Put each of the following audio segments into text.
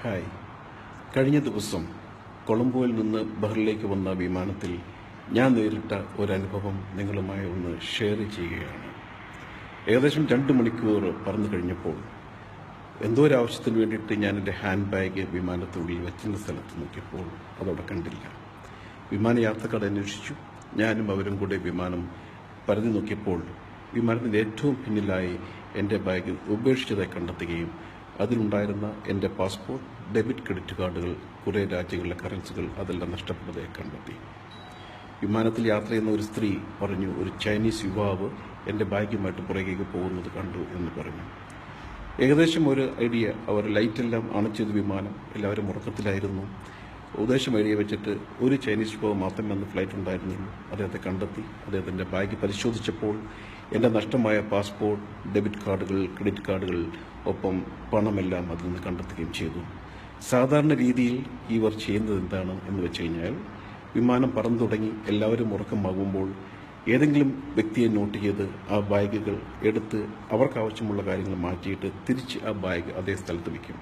Hi. കഴിഞ്ഞ ദിവസം കൊളംബോയിൽ നിന്ന് ബഹ്റിലേക്ക് വന്ന വിമാനത്തിൽ ഞാൻ നേരിട്ട ഒരനുഭവം നിങ്ങളുമായി ഒന്ന് ഷെയർ ചെയ്യുകയാണ്. ഏകദേശം 2 മണിക്കൂർ പറന്നു കഴിഞ്ഞപ്പോൾ എന്തോ ഒരു ആവശ്യത്തിന് വേണ്ടിയിട്ട് ഞാൻ എൻ്റെ ഹാൻഡ് ബാഗ് വിമാനത്തുള്ളിൽ വെച്ചിരുന്ന സ്ഥലത്ത് നോക്കിയപ്പോൾ അതവിടെ കണ്ടില്ല. വിമാനയാത്രക്കാർ അന്വേഷിച്ചു. ഞാനും അവരും കൂടെ വിമാനം പരതി നോക്കിയപ്പോൾ വിമാനത്തിൻ്റെ ഏറ്റവും പിന്നിലായി എൻ്റെ ബാഗ് ഉപേക്ഷിച്ചതായി കണ്ടെത്തുകയും അതിലുണ്ടായിരുന്ന എൻ്റെ പാസ്പോർട്ട്, ഡെബിറ്റ്, ക്രെഡിറ്റ് കാർഡുകൾ, കുറേ രാജ്യങ്ങളിലെ കറൻസികൾ അതെല്ലാം നഷ്ടപ്പെട്ടതായി കണ്ടെത്തി. വിമാനത്തിൽ യാത്ര ചെയ്യുന്ന ഒരു സ്ത്രീ പറഞ്ഞു, ഒരു ചൈനീസ് യുവാവ് എൻ്റെ ബാഗുമായിട്ട് പുറകേക്ക് പോകുന്നത് കണ്ടു എന്ന് പറഞ്ഞു. ഏകദേശം ഒരു ഐഡിയ, അവർ ലൈറ്റെല്ലാം അണച്ചത് വിമാനം, എല്ലാവരും ഉറക്കത്തിലായിരുന്നു. ഉദ്ദേശം ഐഡിയ വെച്ചിട്ട് ഒരു ചൈനീസ് യുവാവ് മാത്രമേ അന്ന് ഫ്ലൈറ്റ് ഉണ്ടായിരുന്നുള്ളൂ. അദ്ദേഹത്തെ കണ്ടെത്തി. അദ്ദേഹത്തിൻ്റെ ബാഗ് പരിശോധിച്ചപ്പോൾ എൻ്റെ നഷ്ടമായ പാസ്പോർട്ട്, ഡെബിറ്റ് കാർഡുകൾ, ക്രെഡിറ്റ് കാർഡുകൾ, ഒപ്പം പണമെല്ലാം അതിൽ നിന്ന് കണ്ടെത്തുകയും ചെയ്തു. സാധാരണ രീതിയിൽ ഇവർ ചെയ്യുന്നത് എന്താണ് എന്ന് വെച്ച് കഴിഞ്ഞാൽ, വിമാനം പറന്നു തുടങ്ങി എല്ലാവരും ഉറക്കമാകുമ്പോൾ ഏതെങ്കിലും വ്യക്തിയെ നോട്ട് ചെയ്ത് ആ ബാഗുകൾ എടുത്ത് അവർക്ക് ആവശ്യമുള്ള കാര്യങ്ങൾ മാറ്റിയിട്ട് തിരിച്ച് ആ ബാഗ് അതേ സ്ഥലത്ത് വയ്ക്കും.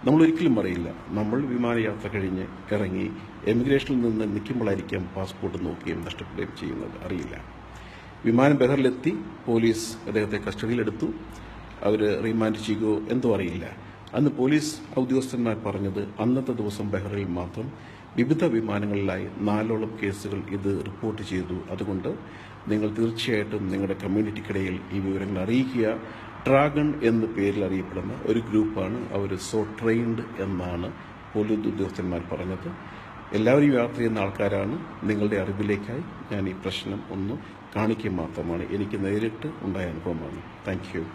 നമ്മളൊരിക്കലും അറിയില്ല, നമ്മൾ വിമാനയാത്ര കഴിഞ്ഞ് ഇറങ്ങി എമിഗ്രേഷനിൽ നിന്ന് നിൽക്കുമ്പോഴായിരിക്കാം പാസ്പോർട്ട് നോക്കുകയും നഷ്ടപ്പെടുകയും ചെയ്യുന്നത്, അറിയില്ല. വിമാനം ബഹറിലെത്തി. പോലീസ് അദ്ദേഹത്തെ കസ്റ്റഡിയിലെടുത്തു. അവർ റിമാൻഡ് ചെയ്യുകയോ എന്തോ അറിയില്ല. അന്ന് പോലീസ് ഉദ്യോഗസ്ഥന്മാർ പറഞ്ഞത് അന്നത്തെ ദിവസം ബഹ്റിൽ മാത്രം വിവിധ വിമാനങ്ങളിലായി 4ഓളം കേസുകൾ ഇത് റിപ്പോർട്ട് ചെയ്തു. അതുകൊണ്ട് നിങ്ങൾ തീർച്ചയായിട്ടും നിങ്ങളുടെ കമ്മ്യൂണിറ്റിക്കിടയിൽ ഈ വിവരങ്ങൾ അറിയിക്കുക. ഡ്രാഗൺ എന്ന പേരിൽ അറിയപ്പെടുന്ന ഒരു ഗ്രൂപ്പാണ്, അവർ സോ ട്രെയിൻഡ് എന്നാണ് പോലീസ് ഉദ്യോഗസ്ഥന്മാർ പറഞ്ഞത്. എല്ലാവരും യാത്ര ചെയ്യുന്ന ആൾക്കാരാണ്. നിങ്ങളുടെ അറിവിലേക്കായി ഞാൻ ഈ പ്രശ്നം ഒന്ന് കാണിക്കുക മാത്രമാണ്. എനിക്ക് നേരിട്ട് ഉണ്ടായ അനുഭവമാണ്. Thank you.